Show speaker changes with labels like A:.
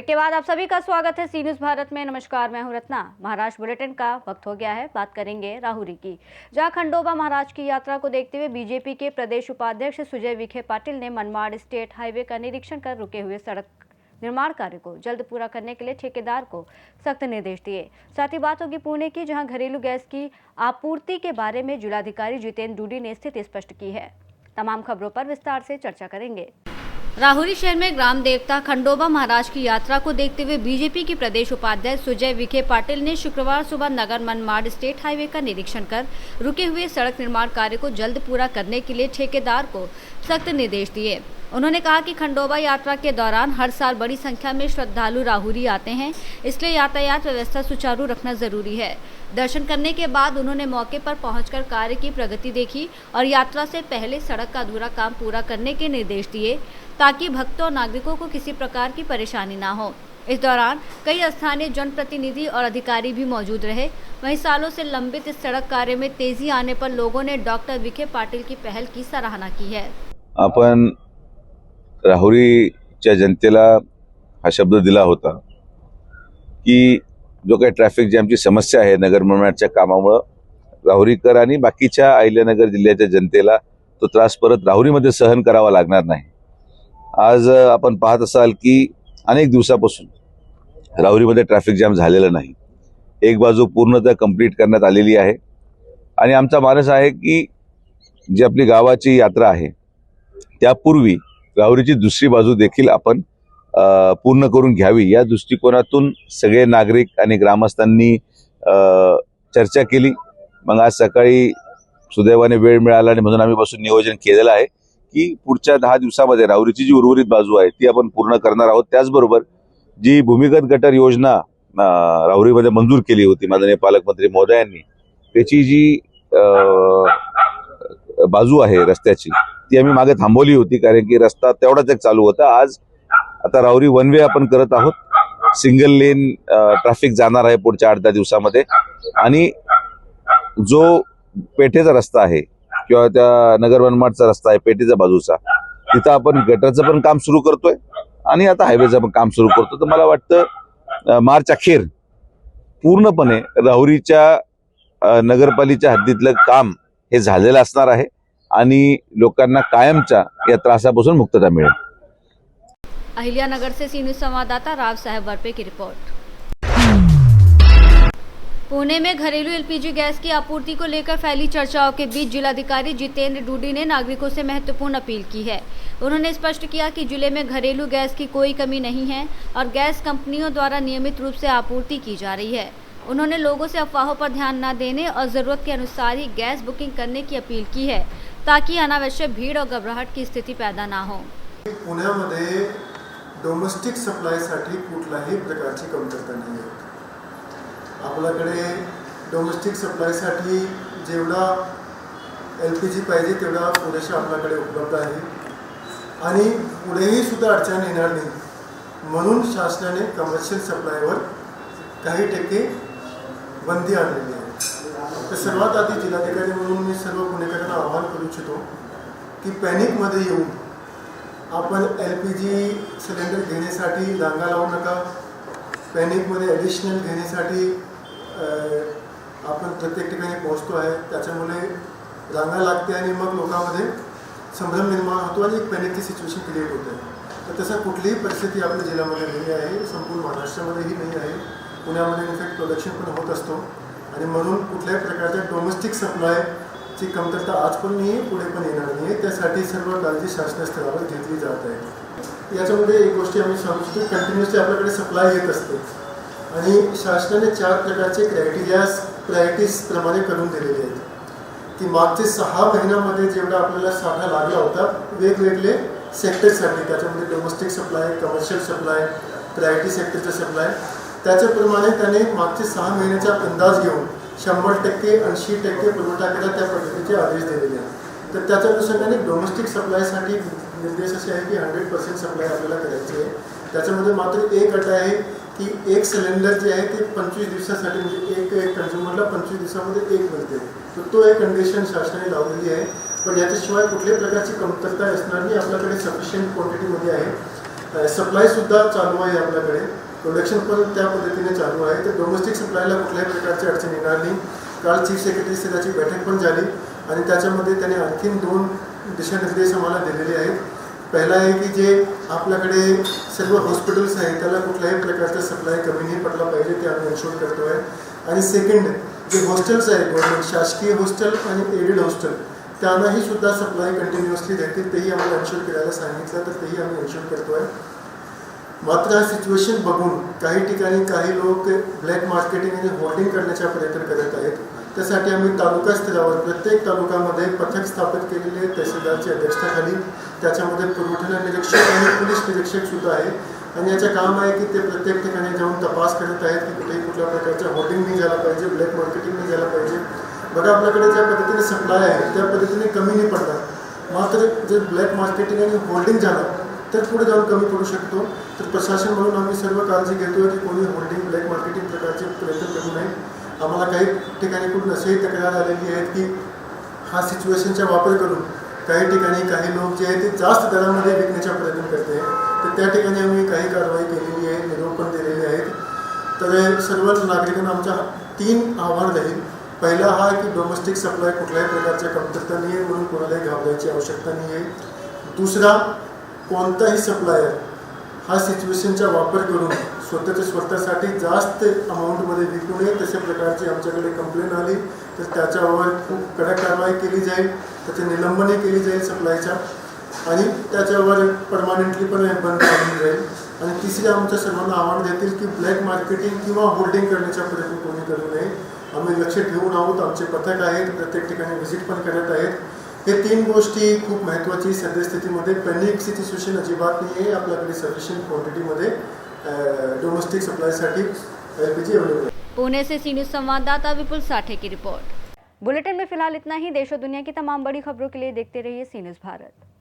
A: के बाद आप सभी का स्वागत है सी न्यूज़ भारत में। नमस्कार, मैं हूं रत्ना। महाराष्ट्र बुलेटिन का वक्त हो गया है। बात करेंगे राहुरी की, जहां खंडोबा महाराज की यात्रा को देखते हुए बीजेपी के प्रदेश उपाध्यक्ष सुजय विखे पाटिल ने मनमाड़ स्टेट हाईवे का निरीक्षण कर रुके हुए सड़क निर्माण कार्य को जल्द पूरा करने के लिए ठेकेदार को सख्त निर्देश दिए। साथ ही बात होगी पुणे की, जहां घरेलू गैस की आपूर्ति के बारे में जिलाधिकारी जितेंद्र डूडी ने स्थिति स्पष्ट की है। तमाम खबरों पर विस्तार से चर्चा करेंगे। राहुरी शहर में ग्राम देवता खंडोबा महाराज की यात्रा को देखते हुए बीजेपी के प्रदेश उपाध्यक्ष सुजय विखे पाटिल ने शुक्रवार सुबह नगर मनमाड़ स्टेट हाईवे का निरीक्षण कर रुके हुए सड़क निर्माण कार्य को जल्द पूरा करने के लिए ठेकेदार को सख्त निर्देश दिए। उन्होंने कहा कि खंडोबा यात्रा के दौरान हर साल बड़ी संख्या में श्रद्धालु राहुरी आते हैं, इसलिए यातायात व्यवस्था सुचारू रखना जरूरी है। दर्शन करने के बाद उन्होंने मौके पर पहुंचकर कार्य की प्रगति देखी और यात्रा से पहले सड़क का अधूरा काम पूरा करने के निर्देश दिए, ताकि भक्तों और नागरिकों को किसी प्रकार की परेशानी न हो। इस दौरान कई स्थानीय जनप्रतिनिधि और अधिकारी भी मौजूद रहे। वहीं सालों से लंबित इस सड़क कार्य में तेजी आने पर लोगों ने डॉक्टर विखे पाटिल की पहल की सराहना की है।
B: आपण राहुरीच्या जनतेला हा शब्द दिला होता की जो काही ट्रॅफिक जॅमची समस्या आहे नगर मनमाडच्या कामामुळे राहुरीकर आणि बाकीच्या अहिल्यानगर जिल्ह्याच्या जनतेला तो त्रास परत राहुरीमध्ये सहन करावा लागणार नाही। आज आपण पाहत असाल की अनेक दिवसापासून राहुरीमध्ये ट्रॅफिक जॅम झालेला नाही। एक बाजू पूर्णतः कंप्लीट करण्यात आलेली आहे आणि आमचा मानस आहे की जी आपली गावाची यात्रा आहे त्यापूर्वी राहुरीची दुसरी बाजू देखील आपण पूर्ण करून घ्यावी, या दृष्टिकोनातून सगळे नागरिक आणि ग्रामस्थांनी चर्चा केली। मग आज सकाळी सुदैवाने वेळ मिळाला आणि म्हणून आम्ही बसून नियोजन केलेलं आहे की पुढच्या 10 दिवसामध्ये राहुरीची जी उर्वरित बाजू आहे ती आपण पूर्ण करणार आहोत। त्याचबरोबर जी भूमिगत गटर योजना राहुरीमध्ये मंजूर केली होती माननीय पालकमंत्री महोदयांनी, त्याची जी बाजू आहे रस्त्याची ती आम्ही मागे थांबवली होती, कारण की रस्ता तेवढाच एक चालू होता। आज आता राहुरी वन वे आपण करत आहोत। सिंगल लेन ट्रॅफिक जाणार आहे पुढच्या 8-10 दिवसामध्ये आणि जो पेठेचा रस्ता आहे किंवा त्या नगर मनमाडचा रस्ता आहे पेठेच्या बाजूचा, तिथं आपण गटरचं पण काम सुरू करतोय आणि आता हायवेचं पण काम सुरू करतो। तर मला वाटतं मार्च अखेर पूर्णपणे राहुरीच्या नगरपालिकेच्या हद्दीतलं काम हे झालेलं असणार आहे आणि लोकांना कायमच्या या त्रासापासून मुक्तता मिळेल।
A: अहिल्यानगर से सी न्यूज़ संवाददाता राव साहब वर्पे की रिपोर्ट। पुणे में घरेलू एलपीजी गैस की आपूर्ति को लेकर फैली चर्चाओं के बीच जिलाधिकारी जितेंद्र डूडी ने नागरिकों से महत्वपूर्ण अपील की है। उन्होंने स्पष्ट किया कि जिले में घरेलू गैस की कोई कमी नहीं है और गैस कंपनियों द्वारा नियमित रूप से आपूर्ति की जा रही है। उन्होंने लोगों से अफवाहों पर ध्यान न देने और ज़रूरत के अनुसार ही गैस बुकिंग करने की अपील की है, ताकि अनावश्यक भीड़ और घबराहट की स्थिति पैदा ना हो।
C: पुण्यामध्ये डोमेस्टिक सप्लायसाठी कुठल्याही प्रकारची कमतरता नाही आहे। आपल्याकडे डोमेस्टिक सप्लायसाठी जेवढा एलपीजी पाहिजे तेवढा पुरेशा आपल्याकडे उपलब्ध आहे आणि पुढेही सुद्धा अडचण येणार नाही, म्हणून शासनाने कमर्शियल सप्लायवर काही टक्के बंदी आणलेली आहे। तर सर्वात आधी जिल्हाधिकारी म्हणून मी सर्व पुणेकरांना आवाहन करू इच्छितो की पॅनिकमध्ये येऊन आपण एलपीजी सिलेंडर घेण्यासाठी रांगा लावू नका। पॅनिकमध्ये ॲडिशनल घेण्यासाठी आपण प्रत्येक ठिकाणी पोहोचतो आहे, त्याच्यामुळे रांगा लागते आणि मग लोकांमध्ये संभ्रम निर्माण होतो आणि एक पॅनिकची सिच्युएशन क्रिएट होते। तर तसं कुठलीही परिस्थिती आपल्या जिल्ह्यामध्ये नाही आहे, संपूर्ण महाराष्ट्रामध्येही नाही आहे। पुण्यामध्ये इनफॅक्ट प्रोडक्शन पण होत असतो आणि म्हणून कुठल्याही प्रकारच्या डोमेस्टिक सप्लायची कमतरता आज पण नाही आहे, पुढे पण येणार नाही आहे। त्यासाठी सर्व काळजी शासकीय स्तरावर घेतली जात आहे। याच्यामध्ये एक गोष्टी आम्ही सांगू शकतो, कंटिन्युअसली आपल्याकडे सप्लाय येत असते आणि शासनाने 4 प्रकारचे प्रायोरिटीज प्रमाणे करून दिलेले आहेत की मागचे 6 महिन्यामध्ये जेवढा आपल्याला साठा लागला होता वेगवेगळे सेक्टरसाठी, त्याच्यामध्ये domestic supply, commercial supply, priority सेक्टरचा सप्लाय, त्याच्याप्रमाणे त्याने मागचे 6 महिन्याचा अंदाज घेऊन 100%, 80% पुरवठा केला, त्या पद्धतीचे आदेश दिलेले आहेत। तर त्याच्या अनुषंगाने डोमेस्टिक सप्लायसाठी निर्देश असे आहे की 100% सप्लाय आपल्याला करायची आहे। त्याच्यामध्ये मात्र एक अट आहे की एक सिलेंडर जे आहे ते 25 दिवसासाठी, म्हणजे एक कंझ्युमरला 25 दिवसामध्ये एक मिळते, तर तो एक कंडिशन शासनाने लावलेली आहे। पण याच्याशिवाय कुठल्याही प्रकारची कमतरता असणार नाही, आपल्याकडे सफिशियंट क्वांटिटीमध्ये आहे। सप्लायसुद्धा चालू आहे आपल्याकडे, प्रोडक्शन पण त्या पद्धतीने चालू आहे. तर डोमेस्टिक सप्लायला कुठल्याही प्रकारची अडचण येणार नाही. काल चीफ सेक्रेटरी स्तराची बैठक पण झाली आणि त्याच्यामध्ये त्याने आणखीन 2 दिशानिर्देश आम्हाला दिलेले आहेत. पहिला आहे की जे आपल्याकडे सर्व हॉस्पिटल्स आहेत त्याला कुठल्याही प्रकारचा सप्लाय कमी नाही पडला पाहिजे, ते आम्ही एन्शोर करतो आहे. आणि सेकंड, जे हॉस्टेल्स आहेत गव्हर्नमेंट शासकीय हॉस्टेल आणि एडेड हॉस्टेल त्यांनाही सुद्धा सप्लाय कंटिन्युअसली देतील, तेही आम्हाला एन्शोर करायला सांगितलं, तर तेही आम्ही एन्शोर करतो आहे. मात्र हा सिच्युएशन बघून काही ठिकाणी काही लोक ब्लॅक मार्केटिंग आणि होल्डिंग करण्याचा प्रयत्न करत आहेत. त्यासाठी आम्ही तालुका स्तरावर प्रत्येक तालुक्यामध्ये पथक स्थापित केलेले आहेत तहसीलदारच्या अध्यक्षतेखाली. त्याच्यामध्ये पुरवठा निरीक्षक आणि पोलीस निरीक्षक सुद्धा आहे आणि याचं काम आहे की ते प्रत्येक ठिकाणी जाऊन तपास करत आहेत की कुठेही कुठल्या प्रकारच्या होल्डिंग नाही झाला पाहिजे, ब्लॅक मार्केटिंग नाही झालं पाहिजे. बघा आपल्याकडे ज्या पद्धतीने सप्लाय आहे त्या पद्धतीने कमी नाही पडतात, मात्र जे ब्लॅक मार्केटिंग आणि होल्डिंग झालं तर पुढे जाऊन कमी पडू शकतो. तर प्रशासन म्हणून आम्ही सर्व काळजी घेतो की कोणी होल्डिंग ब्लॅक मार्केटिंग प्रकारचे प्रयत्न करू नये. आम्हाला काही ठिकाणी कुठून असेही तक्रार आलेली आहेत की हा सिच्युएशनचा वापर करून काही ठिकाणी काही लोक जे आहेत ते जास्त दरामध्ये विकण्याचा प्रयत्न करते आहेत. तर त्या ठिकाणी आम्ही काही कारवाई केलेली आहे, निरोप पण दिलेले आहेत. तर सर्व नागरिकांना आमच्या 3 आव्हान राहील. पहिला हा की डोमेस्टिक सप्लाय कुठल्याही प्रकारच्या कमतरता नाही आहे, म्हणून कोणालाही घाबरायची आवश्यकता नाही आहे. दुसरा, कोणताही सप्लायर हा सिच्युएशनचा वापर करून स्वतःसाठी जास्त अमाऊंटमध्ये विकू नये. तशा प्रकारची आमच्याकडे कंप्लेंट आली तर त्याच्यावर खूप कडक कारवाई केली जाईल, त्याचे निलंबनही केली जाईल सप्लायच्या आणि त्याच्यावर परमानंटली पण बंद केली जाईल. आणि तिसरे आमच्या सर्वांना आव्हान देतील की ब्लॅक मार्केटिंग किंवा होल्डिंग करण्याचा प्रयत्न कोणी करू नये. आम्ही लक्ष ठेवून आहोत, आमचे पथक आहेत, प्रत्येक ठिकाणी व्हिजिट पण करत आहेत. हे 3 गोष्टी खूप महत्त्वाची सद्यस्थितीमध्ये. पॅनिक सिच्युएशन अजिबात नाही आहे. आपल्याकडे सफिशियंट क्वांटिटीमध्ये डोमेस्टिक सप्लाईसाठी LPG अवेलेबल है.
A: पुणे से सी न्यूज संवाददाता विपुल साठे की रिपोर्ट। बुलेटिन में फिलहाल इतना ही। देश और दुनिया की तमाम बड़ी खबरों के लिए देखते रहिए सी न्यूज भारत।